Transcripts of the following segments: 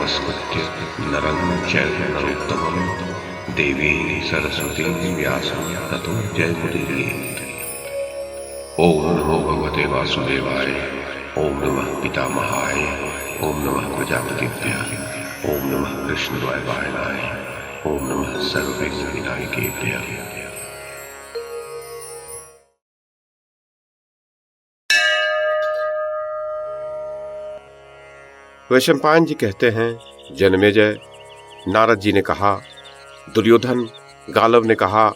नमस्कृत्य नरं चैव नरोत्तमं देवीं सरस्वतीं व्यासं ततो जयमुदीरयेत्। ओम नमो भगवते वासुदेवाय। ओम नमः पितामहाय। ओम नमः प्रजापतिभ्यः। ओम नमः कृष्णद्वैपायनाय। ओम नमः सर्वविघ्नविनायकेभ्यः। वैशंपायन जी कहते हैं, जनमेजय, नारद जी ने कहा, दुर्योधन, गालव ने कहा,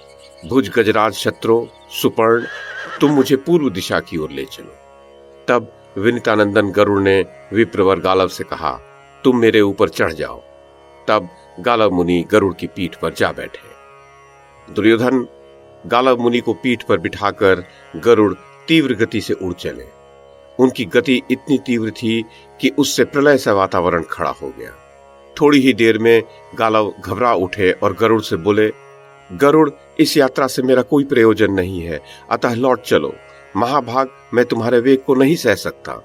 भुज गजराज शत्रु सुपर्ण, तुम मुझे पूर्व दिशा की ओर ले चलो। तब विनीतानंदन गरुड़ ने विप्रवर गालव से कहा, तुम मेरे ऊपर चढ़ जाओ। तब गालव मुनि गरुड़ की पीठ पर जा बैठे। दुर्योधन गालव मुनि को पीठ पर बिठाकर गरुड़ तीव्र गति से उड़ चले। उनकी गति इतनी तीव्र थी कि उससे प्रलय सा वातावरण खड़ा हो गया। थोड़ी ही देर में गालव घबरा उठे और गरुड़ से बोले, गरुड़, इस यात्रा से मेरा कोई प्रयोजन नहीं है, अतः लौट चलो। महाभाग, मैं तुम्हारे वेग को नहीं सह सकता।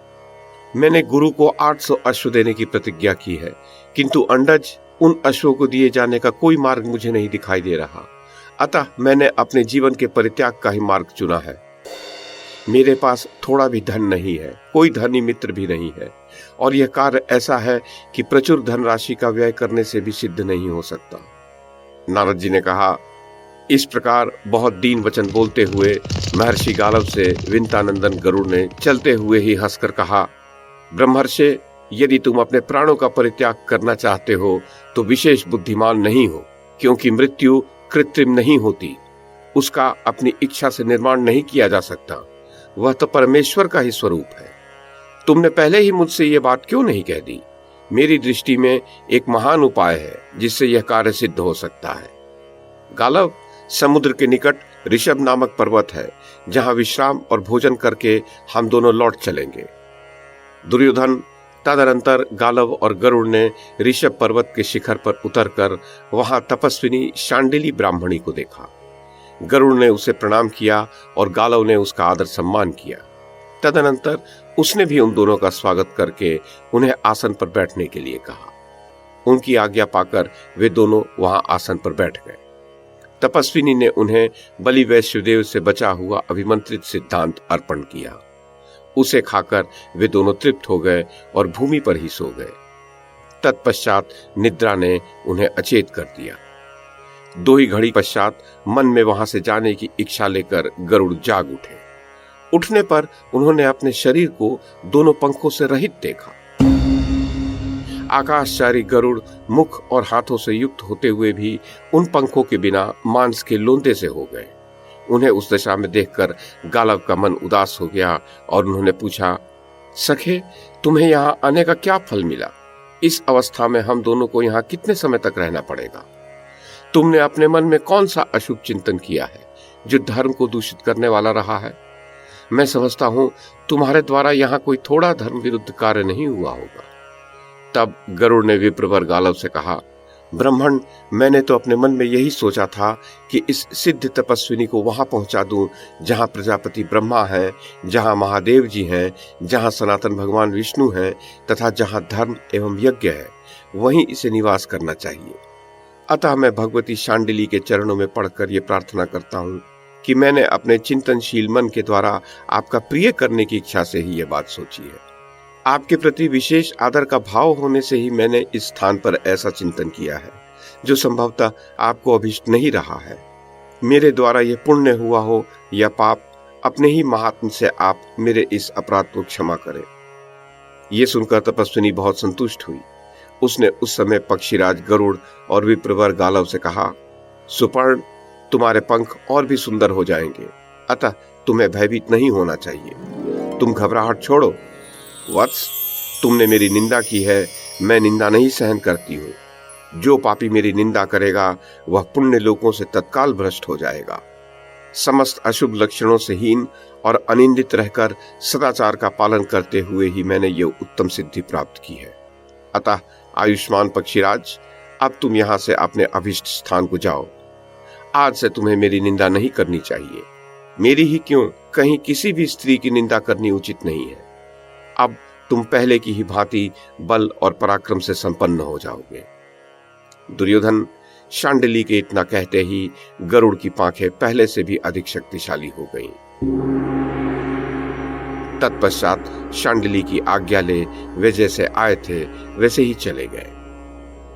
मैंने गुरु को 800 अश्व देने की प्रतिज्ञा की है, किंतु अंडज, उन अश्वों को दिए जाने का कोई मार्ग मुझे नहीं दिखाई दे रहा। अतः मैंने अपने जीवन के परित्याग का ही मार्ग चुना है। मेरे पास थोड़ा भी धन नहीं है, कोई धनी मित्र भी नहीं है, और यह कार्य ऐसा है कि प्रचुर धनराशि का व्यय करने से भी सिद्ध नहीं हो सकता। नारद जी ने कहा, इस प्रकार बहुत दीन वचन बोलते हुए महर्षि गालव से विनीतानंदन गरुड़ ने चलते हुए ही हंसकर कहा, ब्रह्मर्षि, यदि तुम अपने प्राणों का परित्याग करना चाहते हो तो विशेष बुद्धिमान नहीं हो, क्योंकि मृत्यु कृत्रिम नहीं होती, उसका अपनी इच्छा से निर्माण नहीं किया जा सकता, वह तो परमेश्वर का ही स्वरूप है। तुमने पहले ही मुझसे यह बात क्यों नहीं कह दी? मेरी दृष्टि में एक महान उपाय है जिससे यह कार्य सिद्ध हो सकता है। गालव, समुद्र के निकट ऋषभ नामक पर्वत है, जहां विश्राम और भोजन करके हम दोनों लौट चलेंगे। दुर्योधन, तदनंतर गालव और गरुड़ ने ऋषभ पर्वत के शिखर पर उतरकर वहां तपस्विनी शांडिली ब्राह्मणी को देखा। गरुड़ ने उसे प्रणाम किया और गालव ने उसका आदर सम्मान किया। तदनंतर उसने भी उन दोनों का स्वागत करके उन्हें आसन पर बैठने के लिए कहा। उनकी आज्ञा पाकर वे दोनों वहां आसन पर बैठ गए। तपस्विनी ने उन्हें बलि वैश्यदेव से बचा हुआ अभिमंत्रित सिद्धांत अर्पण किया। उसे खाकर वे दोनों तृप्त हो गए और भूमि पर ही सो गए। तत्पश्चात निद्रा ने उन्हें अचेत कर दिया। 2 ही घड़ी पश्चात मन में वहां से जाने की इच्छा लेकर गरुड़ जाग उठे। उठने पर उन्होंने अपने शरीर को दोनों पंखों से रहित देखा। आकाशचारी गरुड़ मुख और हाथों से युक्त होते हुए भी उन पंखों के बिना मांस के लोंदे से हो गए। उन्हें उस दशा में देखकर गालव का मन उदास हो गया और उन्होंने पूछा, सखे, तुम्हें यहाँ आने का क्या फल मिला? इस अवस्था में हम दोनों को यहाँ कितने समय तक रहना पड़ेगा? तुमने अपने मन में कौन सा अशुभ चिंतन किया है जो धर्म को दूषित करने वाला रहा है? मैं समझता हूं तुम्हारे द्वारा यहाँ कोई थोड़ा धर्म विरुद्ध कार्य नहीं हुआ होगा। तब गरुड़ ने विप्रवर गालव से कहा, ब्राह्मण, मैंने तो अपने मन में यही सोचा था कि इस सिद्ध तपस्विनी को वहां पहुंचा दूं जहां प्रजापति ब्रह्मा है, जहां महादेव जी हैं, जहां सनातन भगवान विष्णु हैं तथा जहां धर्म एवं यज्ञ है, वहीं इसे निवास करना चाहिए। अतः मैं भगवती शांडिली के चरणों में पढ़कर ये प्रार्थना करता हूँ कि मैंने अपने चिंतनशील मन के द्वारा आपका प्रिय करने की इच्छा से ही ये बात सोची है। आपके प्रति विशेष आदर का भाव होने से ही मैंने इस स्थान पर ऐसा चिंतन किया है, जो संभवतः आपको अभिष्ट नहीं रहा है। मेरे द्वारा ये पुण्य हुआ हो या पाप, अपने ही महात्म से आप मेरे इस अपराध को क्षमा करें। ये सुनकर तपस्विनी बहुत संतुष्ट हुई। उसने उस समय पक्षीराज गरुड़ और विप्रवर गालव से कहा, सुपर्ण, तुम्हारे पंख और भी सुंदर हो जाएंगे, अतः तुम्हें भयभीत नहीं होना चाहिए। तुम घबराहट छोड़ो। वत्स, तुमने मेरी निंदा की है, मैं निंदा नहीं सहन करती हूँ। जो पापी मेरी निंदा करेगा वह पुण्य लोकों से तत्काल भ्रष्ट हो जाएगा। समस्त अशुभ लक्षणों से हीन और अनिंदित रहकर सदाचार का पालन करते हुए ही मैंने ये उत्तम सिद्धि प्राप्त की है। अतः आयुष्मान पक्षीराज, अब तुम यहाँ से अपने अभिष्ट स्थान को जाओ। आज से तुम्हें मेरी निंदा नहीं करनी चाहिए। मेरी ही क्यों, कहीं किसी भी स्त्री की निंदा करनी उचित नहीं है। अब तुम पहले की ही भांति बल और पराक्रम से संपन्न हो जाओगे। दुर्योधन शांडिली के इतना कहते ही गरुड़ की पांखें पहले से भी अधिक शक्तिशाली हो गईं। तत्पश्चात शांडिली की आज्ञा ले वे जैसे आए थे वैसे ही चले गए।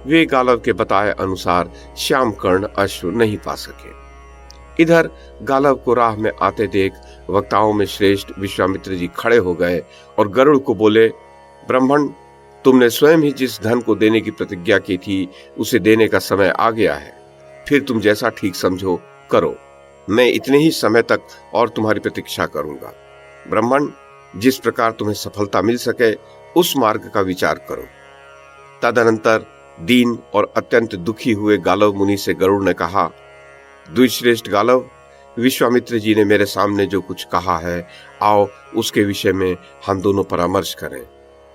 वे गालव के बताए अनुसार श्यामकर्ण अश्व नहीं पा सके। इधर गालव को राह में आते देख वक्ताओं में श्रेष्ठ विश्वामित्र जी खड़े हो गए और गरुड़ को बोले, ब्राह्मण, तुमने स्वयं ही जिस धन को देने की प्रतिज्ञा की थी उसे देने का समय आ गया है। फिर तुम जैसा ठीक समझो करो। मैं इतने ही समय तक और तुम्हारी प्रतीक्षा करूंगा। ब्राह्मण, जिस प्रकार तुम्हें सफलता मिल सके उस मार्ग का विचार करो। तदनंतर दीन और अत्यंत दुखी हुए गालव मुनि से गरुड़ ने कहा, द्विश्रेष्ठ गालव, विश्वामित्र जी ने मेरे सामने जो कुछ कहा है, आओ उसके विषय में हम दोनों परामर्श करें,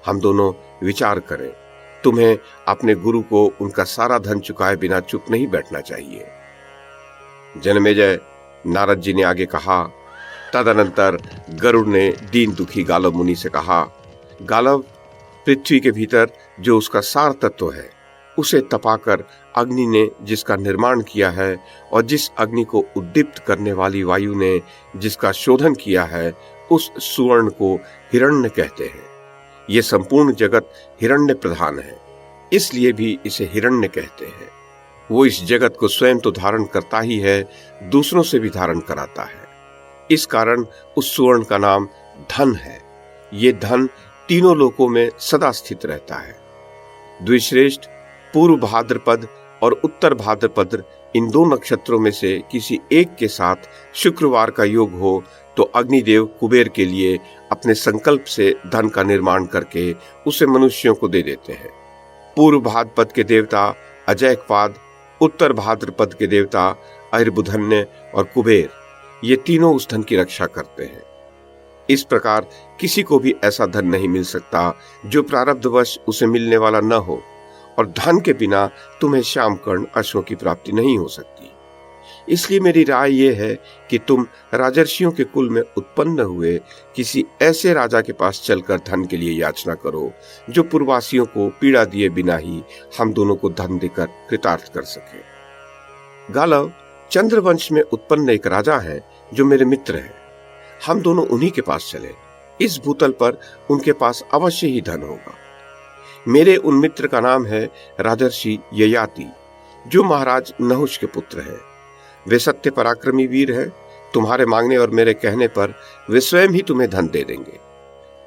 हम दोनों विचार करें। तुम्हें अपने गुरु को उनका सारा धन चुकाए बिना चुप नहीं बैठना चाहिए। जनमेजय, नारद जी ने आगे कहा। तदनंतर गरुड़ ने दीन दुखी गालव मुनि से कहा, गालव, पृथ्वी के भीतर जो उसका सार तत्व है उसे तपाकर अग्नि ने जिसका निर्माण किया है और जिस अग्नि को उद्दीप्त करने वाली वायु ने जिसका शोधन किया है, उस सुवर्ण को हिरण्य कहते हैं। ये संपूर्ण जगत हिरण्य प्रधान है, इसलिए भी इसे हिरण्य कहते हैं। वो इस जगत को स्वयं तो धारण करता ही है, दूसरों से भी धारण कराता है। इस कारण उस सुवर्ण का नाम धन है। ये धन तीनों लोकों में सदा स्थित रहता है। द्विश्रेष्ठ, पूर्व भाद्रपद और उत्तर भाद्रपद इन दो नक्षत्रों में से किसी एक के साथ शुक्रवार का योग हो तो अग्निदेव कुबेर के लिए अपने संकल्प से धन का निर्माण करके उसे मनुष्यों को दे देते हैं। पूर्व भाद्रपद के देवता अजयकपाद, उत्तर भाद्रपद के देवता अहिर्बुधन्य और कुबेर, ये तीनों उस धन की रक्षा करते हैं। इस प्रकार किसी को भी ऐसा धन नहीं मिल सकता जो प्रारब्धवश उसे मिलने वाला न हो, और धन के बिना तुम्हें श्यामकर्ण अश्वों की प्राप्ति नहीं हो सकती। इसलिए मेरी राय यह है कि तुम राजर्षियों के कुल में उत्पन्न हुए किसी ऐसे राजा के पास चलकर धन के लिए याचना करो जो पूर्ववासियों को पीड़ा दिए बिना ही हम दोनों को धन देकर कृतार्थ कर सके। गालव, चंद्रवंश में उत्पन्न एक राजा है जो मेरे मित्र है। हम दोनों उन्हीं के पास चले। इस भूतल पर उनके पास अवश्य ही धन होगा। मेरे उन मित्र का नाम है राजर्षि ययाति, जो महाराज नहुष के पुत्र हैं। वे सत्य पराक्रमी वीर हैं। तुम्हारे मांगने और मेरे कहने पर वे स्वयं ही तुम्हें धन दे देंगे।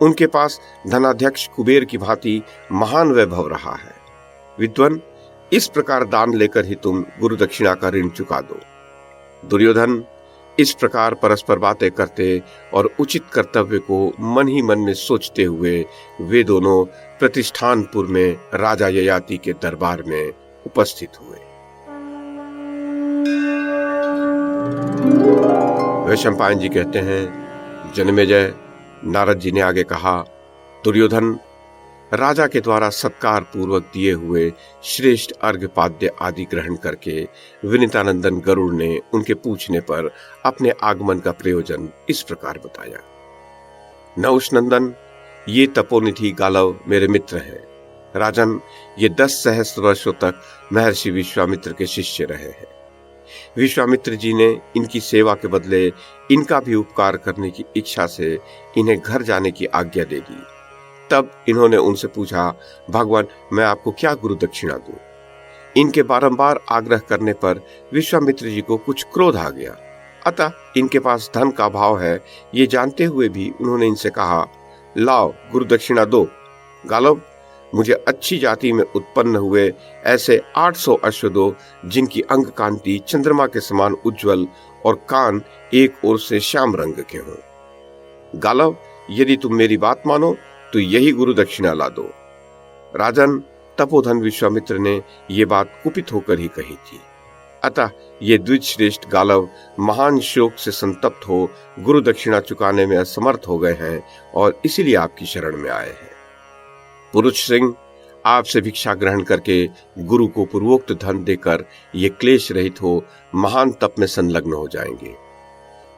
उनके पास धनाध्यक्ष कुबेर की भांति महान वैभव रहा है। विद्वान, इस प्रकार दान लेकर ही तुम गुरु दक्षिणा का ऋण चुका दो। दुर्योधन, इस प्रकार परस्पर बातें करते और उचित कर्तव्य को मन ही मन में सोचते हुए वे दोनों प्रतिष्ठानपुर में राजा ययाति के दरबार में उपस्थित हुए। वैशंपायन जी कहते हैं, जनमेजय, नारद जी ने आगे कहा, दुर्योधन, राजा के द्वारा सत्कार पूर्वक दिए हुए श्रेष्ठ अर्घ्यपाद्य आदि ग्रहण करके विनीतानंदन गरुड़ ने उनके पूछने पर अपने आगमन का प्रयोजन इस प्रकार बताया। नहुष नंदन, ये तपोनिधि गालव मेरे मित्र हैं। राजन, ये 10 सहस्त्र वर्षों तक महर्षि विश्वामित्र के शिष्य रहे हैं। विश्वामित्र जी ने इनकी सेवा के बदले इनका भी उपकार करने की इच्छा से इन्हें घर जाने की आज्ञा दे दी। तब इन्होंने उनसे पूछा, भगवान, मैं आपको क्या गुरु दक्षिणा दूं? इनके बारंबार आग्रह करने पर विश्वामित्र जी को कुछ क्रोध आ गया। अतः इनके पास धन का भाव है ये जानते हुए भी उन्होंने इनसे कहा, लाओ गुरु दक्षिणा दो। गालव, मुझे अच्छी जाति में उत्पन्न हुए ऐसे 800 अश्व दो जिनकी अंग कांति चंद्रमा के समान उज्जवल और कान एक ओर से श्याम रंग के हों। गालव, यदि तुम मेरी बात मानो तो यही गुरु दक्षिणा ला दो। राजन, तपोधन विश्वामित्र ने ये बात कुपित होकर ही कही थी। अतः ये द्विजश्रेष्ठ गालव महान शोक से संतप्त हो गुरु दक्षिणा चुकाने में असमर्थ हो गए हैं और इसीलिए आपकी शरण में आए हैं। पुरुष सिंह, आपसे भिक्षा ग्रहण करके गुरु को पूर्वोक्त धन देकर ये क्लेश रहित हो महान तप में संलग्न हो जाएंगे।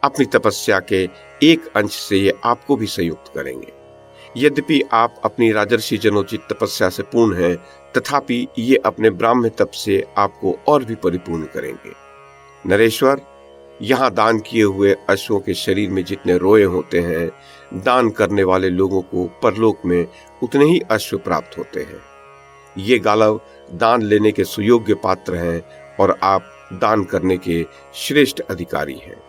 अपनी तपस्या के एक अंश से ये आपको भी संयुक्त करेंगे। यद्यपि आप अपनी राजर्षि जनोचित तपस्या से पूर्ण हैं, तथापि ये अपने ब्राह्म्य तप से आपको और भी परिपूर्ण करेंगे। नरेश्वर, यहाँ दान किए हुए अश्वों के शरीर में जितने रोए होते हैं, दान करने वाले लोगों को परलोक में उतने ही अश्व प्राप्त होते हैं। ये गालव दान लेने के सुयोग्य पात्र हैं और आप दान करने के श्रेष्ठ अधिकारी हैं।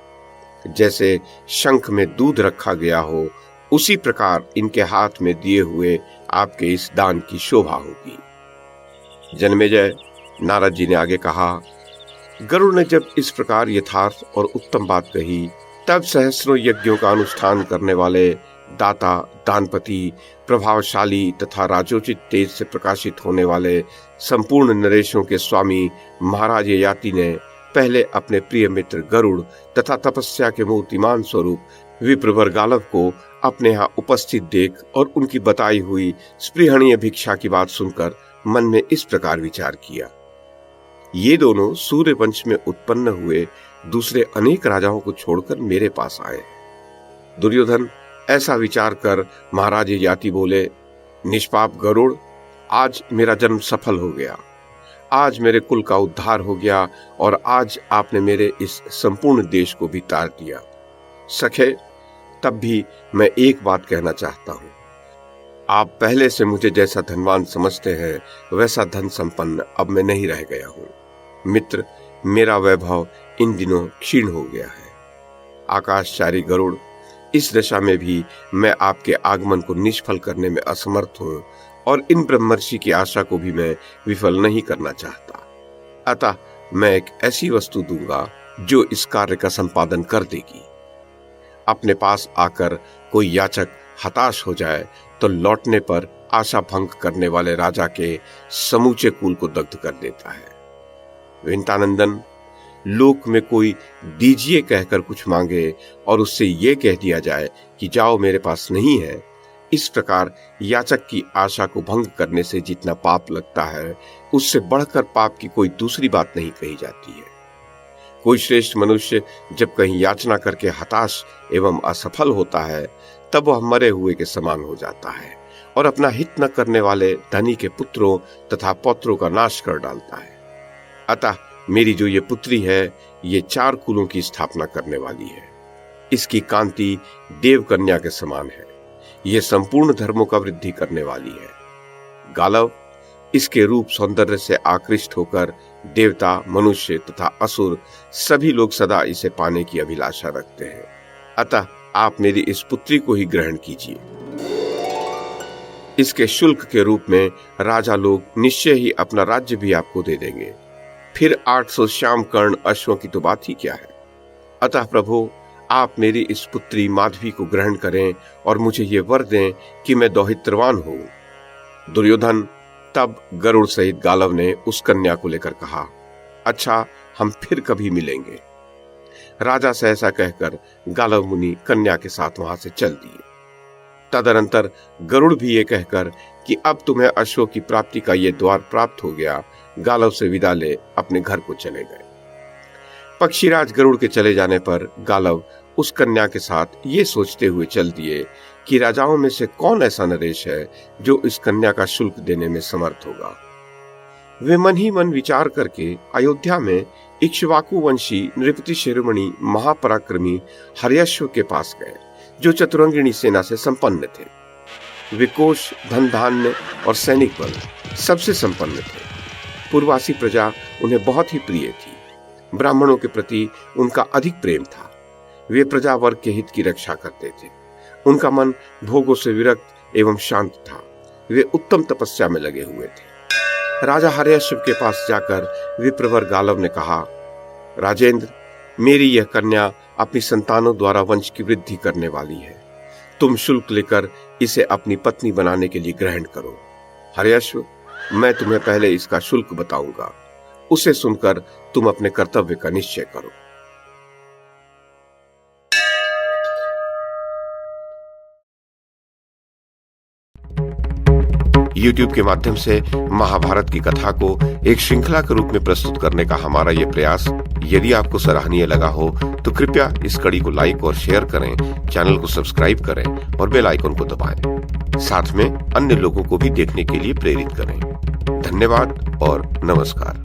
जैसे शंख में दूध रखा गया हो, उसी प्रकार इनके हाथ में दिए हुए आपके इस दान की शोभा होगी। जन्मेजय, नारद जी ने आगे कहा, गरुड़ ने जब इस प्रकार यथार्थ और उत्तम बात कही, तब सहस्रों यज्ञों का अनुष्ठान करने वाले दाता, दानपति, प्रभावशाली तथा राजोचित तेज से प्रकाशित होने वाले संपूर्ण नरेशों के स्वामी महाराज ययाति ने पहले अपने प्रिय मित्र गरुड़ तथा तपस्या के मूर्तिमान स्वरूप विप्रवर गालव को अपने यहाँ उपस्थित देख और उनकी बताई हुई स्पृहणीय भिक्षा की बात सुनकर मन में इस प्रकार विचार किया, ये दोनों सूर्य वंश में उत्पन्न हुए दूसरे अनेक राजाओं को छोड़कर मेरे पास आए। दुर्योधन ऐसा विचार कर महाराज ययाति बोले, निष्पाप गरुड़, आज मेरा जन्म सफल हो गया, आज मेरे कुल का उद्धार हो गया और आज आपने मेरे इस संपूर्ण देश को भी तार दिया। सखे, तब भी मैं एक बात कहना चाहता हूँ, आप पहले से मुझे जैसा धनवान समझते हैं, वैसा धन संपन्न अब मैं नहीं रह गया हूँ। मित्र, मेरा वैभव इन दिनों क्षीण हो गया है। आकाशचारी गरुड़, इस दशा में भी मैं आपके आगमन को निष्फल करने में असमर्थ हूँ और इन ब्रह्मर्षि की आशा को भी मैं विफल नहीं करना चाहता। अतः मैं एक ऐसी वस्तु दूंगा जो इस कार्य का संपादन कर देगी। अपने पास आकर कोई याचक हताश हो जाए तो लौटने पर आशा भंग करने वाले राजा के समूचे कुल को दग्ध कर देता है। विंतानंदन, लोक में कोई दीजिए कहकर कुछ मांगे और उससे ये कह दिया जाए कि जाओ मेरे पास नहीं है, इस प्रकार याचक की आशा को भंग करने से जितना पाप लगता है, उससे बढ़कर पाप की कोई दूसरी बात नहीं कही जाती है। कोई श्रेष्ठ मनुष्य जब कहीं याचना करके हताश एवं असफल होता है, तब वह मरे हुए के समान हो जाता है और अपना हित न करने वाले धनी के पुत्रों तथा पौत्रों का नाश कर डालता है। अतः मेरी जो ये पुत्री है, ये 4 कुलों की स्थापना करने वाली है। इसकी कांति देव कन्या के समान है। ये संपूर्ण धर्मों का वृद्धि करने वाली है। गालव, इसके रूप सौंदर्य से आकृष्ट होकर देवता, मनुष्य तथा असुर सभी लोग सदा इसे पाने की अभिलाषा रखते हैं। अतः आप मेरी इस पुत्री को ही ग्रहण कीजिए। इसके शुल्क के रूप में राजा लोग निश्चय ही अपना राज्य भी आपको दे देंगे। फिर 800 श्याम कर्ण अश्वों की तो बात ही क्या है। अतः प्रभु, आप मेरी इस पुत्री माधवी को ग्रहण करें और मुझे ये वर दें कि मैं दौहित्रवान हूं। दुर्योधन, तब गरुड़ सहित गालव ने उस कन्या को लेकर कहा, अच्छा, हम फिर कभी मिलेंगे। राजा से ऐसा कहकर गालव मुनि कन्या के साथ वहां से चल दिए। तदनंतर गरुड़ भी ये कहकर कि अब तुम्हें अश्वों की प्राप्ति का ये द्वार प्राप्त हो गया, गालव से विदा ले अपने घर को चले गए। पक्षीराज गरुड़ के चले जाने पर गालव उस कन्या के साथ ये सोचते हुए चल दिए कि राजाओं में से कौन ऐसा नरेश है जो इस कन्या का शुल्क देने में समर्थ होगा। वे मन ही मन विचार करके अयोध्या में इक्ष्वाकु वंशी नृपति शिरोमणि महापराक्रमी हर्यश्व के पास गए, जो चतुरंगिणी सेना से संपन्न थे। वे कोष, धन धान्य और सैनिक बल सबसे संपन्न थे। पूर्वासी प्रजा उन्हें बहुत ही प्रिय थी। ब्राह्मणों के प्रति उनका अधिक प्रेम था। वे प्रजा वर्ग के हित की रक्षा करते थे। उनका मन भोगों से विरक्त एवं शांत था। वे उत्तम तपस्या में लगे हुए थे। राजा हर्यश्व के पास जाकर विप्रवर गालव ने कहा, राजेंद्र, मेरी यह कन्या अपनी संतानों द्वारा वंश की वृद्धि करने वाली है। तुम शुल्क लेकर इसे अपनी पत्नी बनाने के लिए ग्रहण करो। हर्यश्व, मैं तुम्हें पहले इसका शुल्क बताऊंगा, उसे सुनकर तुम अपने कर्तव्य का निश्चय करो। YouTube के माध्यम से महाभारत की कथा को एक श्रृंखला के रूप में प्रस्तुत करने का हमारा ये प्रयास यदि आपको सराहनीय लगा हो तो कृपया इस कड़ी को लाइक और शेयर करें, चैनल को सब्सक्राइब करें और बेल आइकन को दबाएं। साथ में अन्य लोगों को भी देखने के लिए प्रेरित करें। धन्यवाद और नमस्कार।